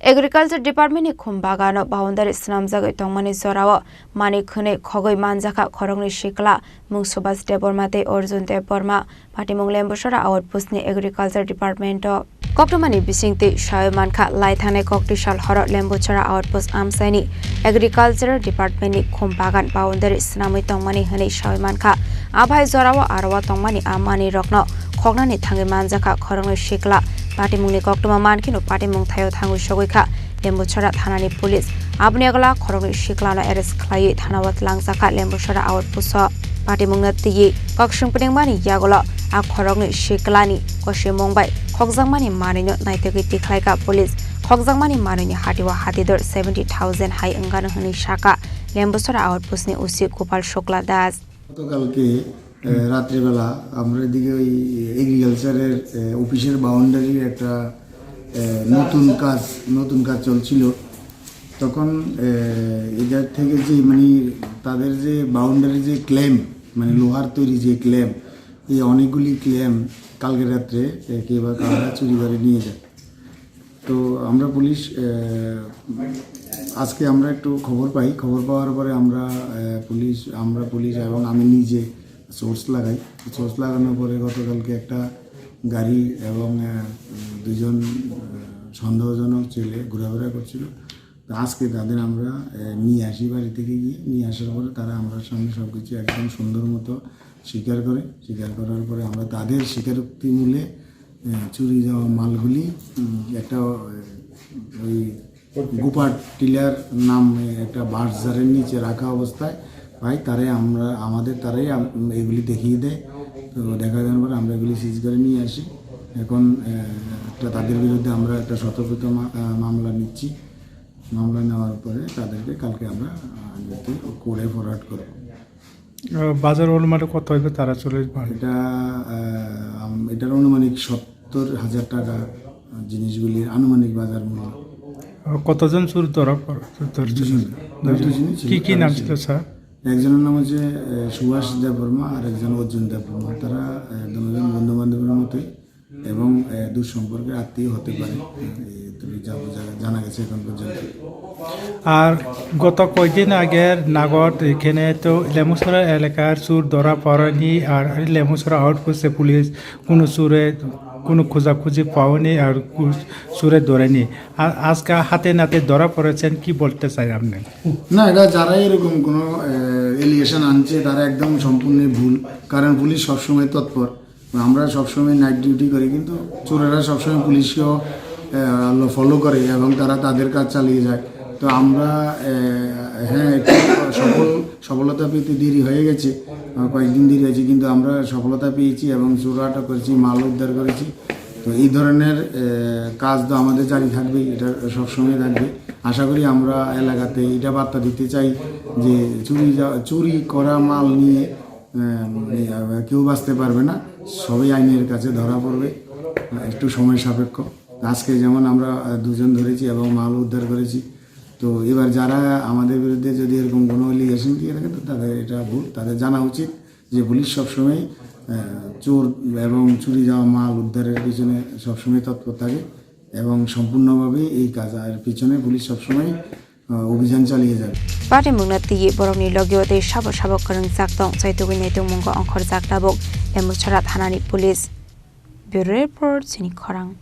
Agriculture Department ni Kumbagano boundary snamjagai tongmani jorao mani khune khogoi manjaka khorongni shikla mung Subhas Debormate Arjun Deborma patimung lembosara outpost ni Agriculture Department Koktomani bisingte Shayamanka Laithane Koktishal Horo Lembochara Outpost Amsaini Agriculture Department ni Kumbagan boundary snamui tongmani hane Shayamanka Abhai Zorawa Arawa tongmani amani rokno khognani thangi manjaka khorongni shikla Patimungni Koktoma Mankino Patimung Thayo Thangu Shogoika Lembochara Thanani Police Abniagala Khorongni Shiklana arrest Khlai Thanawat Langsaka Lembochara Outpost Patimungna Tigi Kokshungpningmani Yagola a Khorongni Shiklani Koshimongbai Khokjangmani Manino Naitegi Tikhlaika Police Khokjangmani Manini Hatiwa Hatidor 70,000 high Angana Hani Shaka Lembochara Outpost ni Usi Gopal Shukla Das রাত্রিবেলা আমরা এদিকে ওই এগ্রিকালচারের অফিসের বাউন্ডারির একটা নতুন কাজ চলছিল তখন এদের থেকে যে মানে তাদের যে বাউন্ডারি যে ক্লেম মানে লোহার তৈরি যে ক্লেম এই অনেকগুলি ক্লেম কালকে রাত্রে কেউ কারা চুরি করে নিয়ে যায় তো আমরা আজকে আমরা একটু খবর পাওয়ার পরে আমরা পুলিশ এবং আমি নিজে সোর্স লাগানোর পরে গতকালকে একটা গাড়ি এবং দুজন সন্দেহজনক ছেলে ঘোরাফেরা করছিল তো আজকে তাদের আমরা নিয়ে আসি বাড়ি থেকে গিয়ে নিয়ে আসার পরে তারা আমরা সামনে সব কিছু একদম সুন্দর মতো স্বীকার করার পরে আমরা তাদের স্বীকারোক্তি মূলে চুরি যাওয়া মালগুলি একটা ওই গোপাট টিলার নামে একটা বাসজারের নিচে রাখা অবস্থায় ভাই তারাই এগুলি দেখিয়ে দেয় তো দেখা যাওয়ার পরে আমরা এগুলি সিজ করে নিয়ে আসি এখন তাদের বিরুদ্ধে আমরা একটা সতর্কতা মামলা নিচ্ছি মামলা নেওয়ার পরে তাদেরকে কালকে আমরা কোর্টে ফরওয়ার্ড করব বাজার অনুমানে কত হইবে তারা চলে এটার আনুমানিক 70,000 টাকা জিনিসগুলির আনুমানিক বাজার মূল্য কতজন চোর ধরা কি নাম ছিল স্যার একজনের নাম হচ্ছে সুভাষ দেববর্মা আর একজন অর্জুন দেববর্মা তারা দুজন বন্ধু বান্ধবের মতোই এবং দুঃসম্পর্কের আত্মীয় হতে পারে জানা গেছে এখন পর্যন্ত আর গত কয়েকদিন আগের নাগর এখানে তো লেমুসরা এলাকার চোর ধরা পড়েনি আর লেমুসরা আউটপোস্টে পুলিশ কোনো খোঁজাখুঁজি পাওনি আর চোরে ধরেনি আর আজকে হাতে নাতে ধরা পড়েছেন কি বলতে চাই আপনি না এটা যারা এরকম কোনো এলিগেশন আনছে তারা একদম সম্পূর্ণ ভুল কারণ পুলিশ সবসময় তৎপর আমরা সবসময় নাইট ডিউটি করি কিন্তু চোরেরা সবসময় পুলিশকেও ফলো করে এবং তারা তাদের কাজ চালিয়ে যায় তো আমরা হ্যাঁ একটু সফলতা পেতে দেরি হয়ে গেছে কয়েকদিন দেরি হয়েছে কিন্তু আমরা সফলতা পেয়েছি এবং চোর আটক করেছি মাল উদ্ধার করেছি তো এই ধরনের কাজ তো আমাদের জারি থাকবেই এটা সবসময় থাকবে আশা করি আমরা এলাকাতে এটা বার্তা দিতে চাই যে চুরি করা মাল নিয়ে কেউ বাঁচতে পারবে না সবাই আইনের কাছে ধরা পড়বে একটু সময় সাপেক্ষ আজকে যেমন আমরা দুজন ধরেছি এবং মাল উদ্ধার করেছি তো এবার যারা আমাদের বিরুদ্ধে যদি এরকম কোনো এলিগেশন দিয়ে থাকে তো তাদের এটা ভুল তাদের জানা উচিত যে পুলিশ সবসময় চোর এবং চুরি যাওয়া মাল উদ্ধারের পিছনে সবসময় তৎপর থাকে এবং সম্পূর্ণভাবে এই কাজের পিছনে পুলিশ সবসময় অভিযান চালিয়ে যাবে Patimungna Tigi Borongni Logyote Sabok Karang Zaktong Saitugi Netung Mungo Angkor Zaktabok Lembochara Thanani Police Bureau Report Sini Khorang